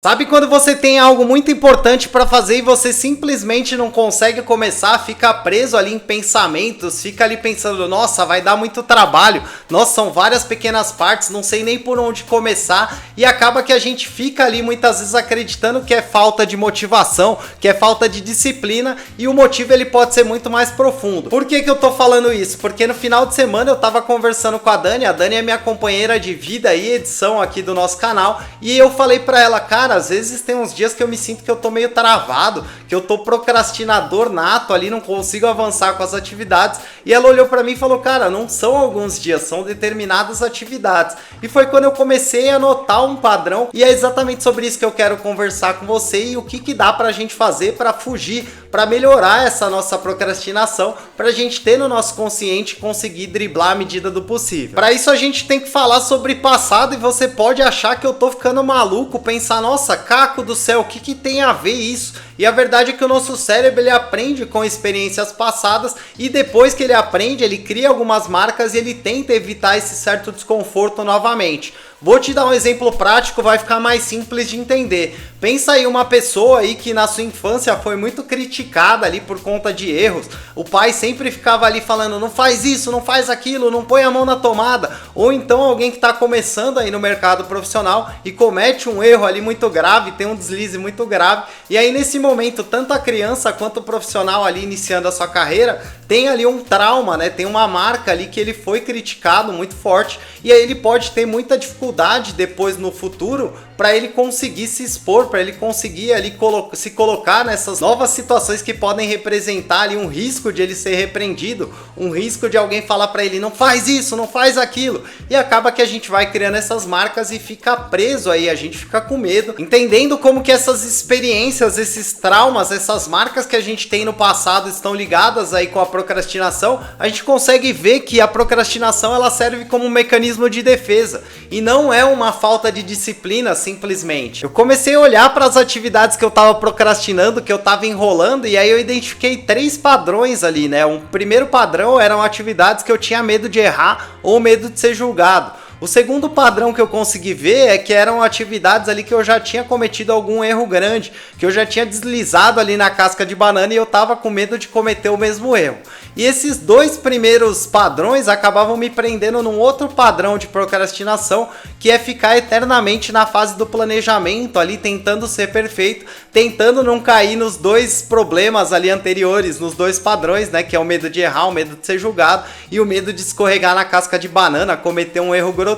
Sabe quando você tem algo muito importante para fazer e você simplesmente não consegue começar, fica preso ali em pensamentos, fica ali pensando, nossa, vai dar muito trabalho, nossa, são várias pequenas partes, não sei nem por onde começar, e acaba que a gente fica ali muitas vezes acreditando que é falta de motivação, que é falta de disciplina, e o motivo ele pode ser muito mais profundo. Por que eu tô falando isso? Porque no final de semana eu tava conversando com a Dani é minha companheira de vida e edição aqui do nosso canal, e eu falei pra ela, cara, às vezes tem uns dias que eu me sinto que eu tô meio travado, que eu tô procrastinador nato ali, não consigo avançar com as atividades. E ela olhou pra mim e falou, cara, não são alguns dias, são determinadas atividades. E foi quando eu comecei a notar um padrão, e é exatamente sobre isso que eu quero conversar com você e o que dá pra gente fazer pra fugir, pra melhorar essa nossa procrastinação, pra gente ter no nosso consciente e conseguir driblar à medida do possível. Pra isso a gente tem que falar sobre passado, e você pode achar que eu tô ficando maluco, pensar, nossa, caco do céu, o que tem a ver isso? E a verdade é que o nosso cérebro ele aprende com experiências passadas, e depois que ele aprende, ele cria algumas marcas e ele tenta evitar esse certo desconforto novamente. Vou te dar um exemplo prático, vai ficar mais simples de entender. Pensa aí uma pessoa aí que na sua infância foi muito criticada ali por conta de erros. O pai sempre ficava ali falando, não faz isso, não faz aquilo, não põe a mão na tomada. Ou então alguém que está começando aí no mercado profissional e comete um erro ali muito grave, tem um deslize muito grave. E aí nesse momento, tanto a criança quanto o profissional ali iniciando a sua carreira, tem ali um trauma, né? Tem uma marca ali que ele foi criticado muito forte. E aí ele pode ter muita dificuldade depois no futuro para ele conseguir se expor, para ele conseguir ali se colocar nessas novas situações que podem representar ali um risco de ele ser repreendido, um risco de alguém falar para ele, não faz isso, não faz aquilo, e acaba que a gente vai criando essas marcas e fica preso aí, a gente fica com medo, entendendo como que essas experiências, esses traumas, essas marcas que a gente tem no passado estão ligadas aí com a procrastinação. A gente consegue ver que a procrastinação ela serve como um mecanismo de defesa, e não é uma falta de disciplina simplesmente. Eu comecei a olhar para as atividades que eu estava procrastinando, que eu estava enrolando, e aí eu identifiquei 3 padrões ali, né? Um primeiro padrão eram atividades que eu tinha medo de errar ou medo de ser julgado. O segundo padrão que eu consegui ver é que eram atividades ali que eu já tinha cometido algum erro grande, que eu já tinha deslizado ali na casca de banana e eu tava com medo de cometer o mesmo erro. E esses 2 primeiros padrões acabavam me prendendo num outro padrão de procrastinação, que é ficar eternamente na fase do planejamento ali, tentando ser perfeito, tentando não cair nos 2 problemas ali anteriores, nos 2 padrões, né, que é o medo de errar, o medo de ser julgado e o medo de escorregar na casca de banana, cometer um erro grotesco.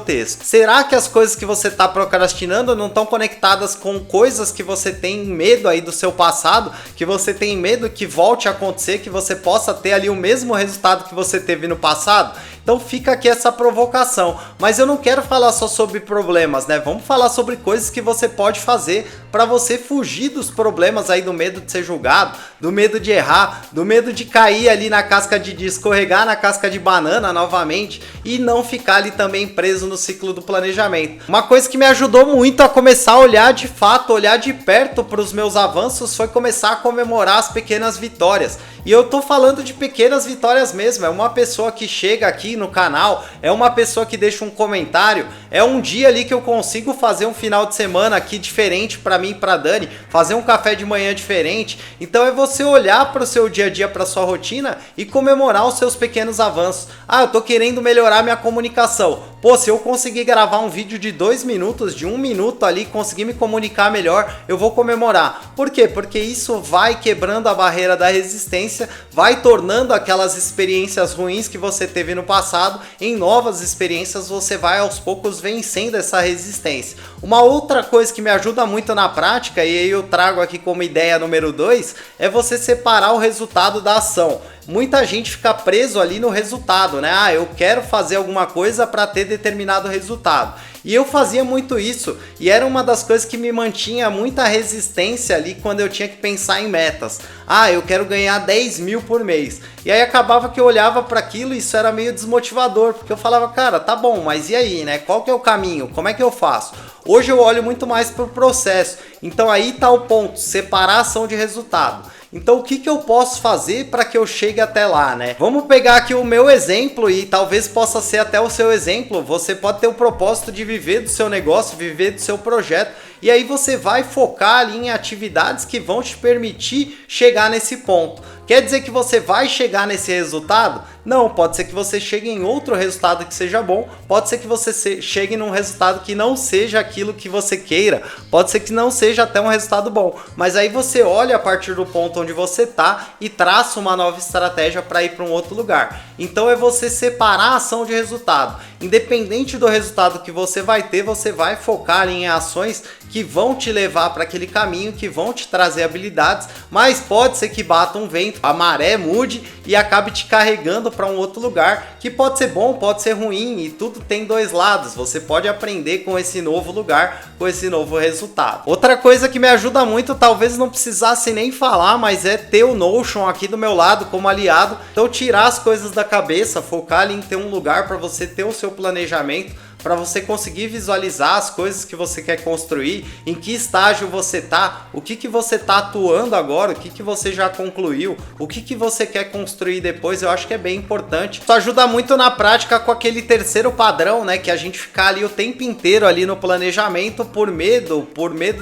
Será que as coisas que você está procrastinando não estão conectadas com coisas que você tem medo aí do seu passado, que você tem medo que volte a acontecer, que você possa ter ali o mesmo resultado que você teve no passado? Então fica aqui essa provocação, mas eu não quero falar só sobre problemas, né? Vamos falar sobre coisas que você pode fazer para você fugir dos problemas aí, do medo de ser julgado, do medo de errar, do medo de cair ali na casca de escorregar na casca de banana novamente e não ficar ali também preso no ciclo do planejamento. Uma coisa que me ajudou muito a começar a olhar de fato, olhar de perto para os meus avanços foi começar a comemorar as pequenas vitórias. E eu tô falando de pequenas vitórias mesmo, é uma pessoa que chega aqui no canal, é uma pessoa que deixa um comentário, é um dia ali que eu consigo fazer um final de semana aqui diferente para mim e pra Dani, fazer um café de manhã diferente. Então é você olhar para o seu dia a dia, para sua rotina e comemorar os seus pequenos avanços. Ah, eu tô querendo melhorar minha comunicação. Pô, se eu conseguir gravar um vídeo de 2 minutos, de 1 minuto ali, conseguir me comunicar melhor, eu vou comemorar. Por quê? Porque isso vai quebrando a barreira da resistência, vai tornando aquelas experiências ruins que você teve no passado em novas experiências, você vai aos poucos vencendo essa resistência. Uma outra coisa que me ajuda muito na prática, e aí eu trago aqui como ideia número 2, é você separar o resultado da ação. Muita gente fica preso ali no resultado, né? Ah, eu quero fazer alguma coisa para ter determinado resultado. E eu fazia muito isso, e era uma das coisas que me mantinha muita resistência ali quando eu tinha que pensar em metas. Ah, eu quero ganhar 10 mil por mês. E aí acabava que eu olhava para aquilo e isso era meio desmotivador, porque eu falava, cara, tá bom, mas e aí, né? Qual que é o caminho? Como é que eu faço? Hoje eu olho muito mais pro processo. Então aí tá o ponto, separar a ação de resultado. Então o que eu posso fazer para que eu chegue até lá, né? Vamos pegar aqui o meu exemplo e talvez possa ser até o seu exemplo. Você pode ter o propósito de viver do seu negócio, viver do seu projeto E aí você vai focar ali em atividades que vão te permitir chegar nesse ponto. Quer dizer que você vai chegar nesse resultado? Não, pode ser que você chegue em outro resultado que seja bom, pode ser que você chegue num resultado que não seja aquilo que você queira, pode ser que não seja até um resultado bom, mas aí você olha a partir do ponto onde você está e traça uma nova estratégia para ir para um outro lugar. Então é você separar a ação de resultado. Independente do resultado que você vai ter, você vai focar em ações que vão te levar para aquele caminho, que vão te trazer habilidades, mas pode ser que bata um vento, a maré mude e acabe te carregando para um outro lugar, que pode ser bom, pode ser ruim, e tudo tem dois lados. Você pode aprender com esse novo lugar, com esse novo resultado. Outra coisa que me ajuda muito, talvez não precisasse nem falar, mas é ter o Notion aqui do meu lado como aliado. Então tirar as coisas da cabeça, focar ali em ter um lugar para você ter o seu planejamento, para você conseguir visualizar as coisas que você quer construir, em que estágio você tá, o que você tá atuando agora, o que você já concluiu, o que você quer construir depois. Eu acho que é bem importante. Isso ajuda muito na prática com aquele terceiro padrão, né, que a gente ficar ali o tempo inteiro ali no planejamento por medo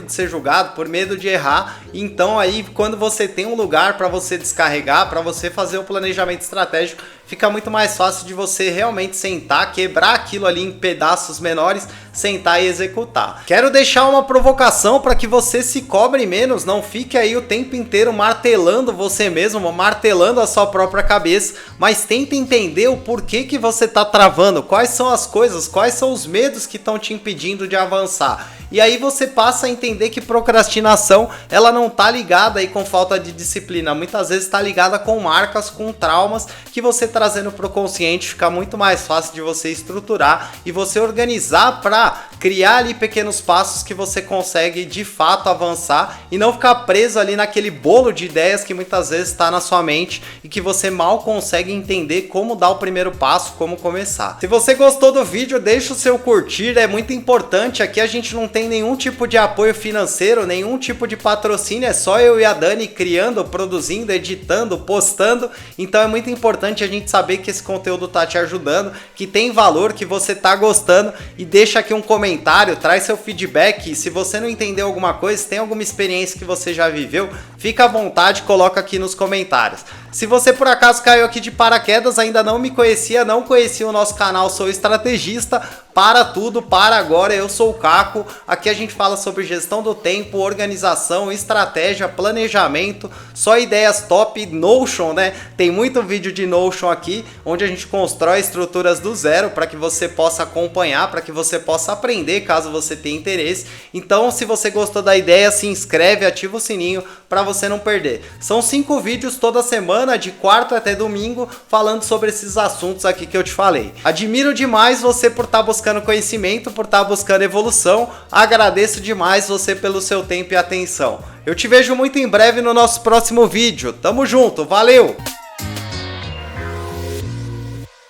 de ser julgado, por medo de errar. Então aí quando você tem um lugar para você descarregar, para você fazer o planejamento estratégico, fica muito mais fácil de você realmente sentar, quebrar aquilo ali em pedaços menores, sentar e executar. Quero deixar uma provocação para que você se cobre menos, não fique aí o tempo inteiro martelando você mesmo, martelando a sua própria cabeça, mas tenta entender o porquê que você está travando, quais são as coisas, quais são os medos que estão te impedindo de avançar. E aí você passa a entender que procrastinação, ela não tá ligada aí com falta de disciplina, muitas vezes está ligada com marcas, com traumas, que você trazendo para o consciente fica muito mais fácil de você estruturar e você organizar para criar ali pequenos passos que você consegue de fato avançar e não ficar preso ali naquele bolo de ideias que muitas vezes está na sua mente e que você mal consegue entender como dar o primeiro passo, como começar. Se você gostou do vídeo, deixa o seu curtir, é muito importante. Aqui a gente não tem nenhum tipo de apoio financeiro, nenhum tipo de patrocínio, é só eu e a Dani criando, produzindo, editando, postando. Então é muito importante a gente saber que esse conteúdo tá te ajudando, que tem valor, que você tá gostando, e deixa aqui um comentário, traz seu feedback. Se você não entendeu alguma coisa, se tem alguma experiência que você já viveu, fica à vontade, coloca aqui nos comentários. Se você por acaso caiu aqui de paraquedas, ainda não me conhecia, não conhecia o nosso canal Sou Estrategista, para tudo, para agora, eu sou o Caco. Aqui a gente fala sobre gestão do tempo, organização, estratégia, planejamento, só ideias top, Notion, né? Tem muito vídeo de Notion aqui, onde a gente constrói estruturas do zero para que você possa acompanhar, para que você possa aprender, caso você tenha interesse. Então, se você gostou da ideia, se inscreve, ativa o sininho para você não perder. São 5 vídeos toda semana, de quarta até domingo, falando sobre esses assuntos aqui que eu te falei. Admiro demais você por estar buscando conhecimento, por estar buscando evolução. Agradeço demais você pelo seu tempo e atenção. Eu te vejo muito em breve no nosso próximo vídeo. Tamo junto, valeu!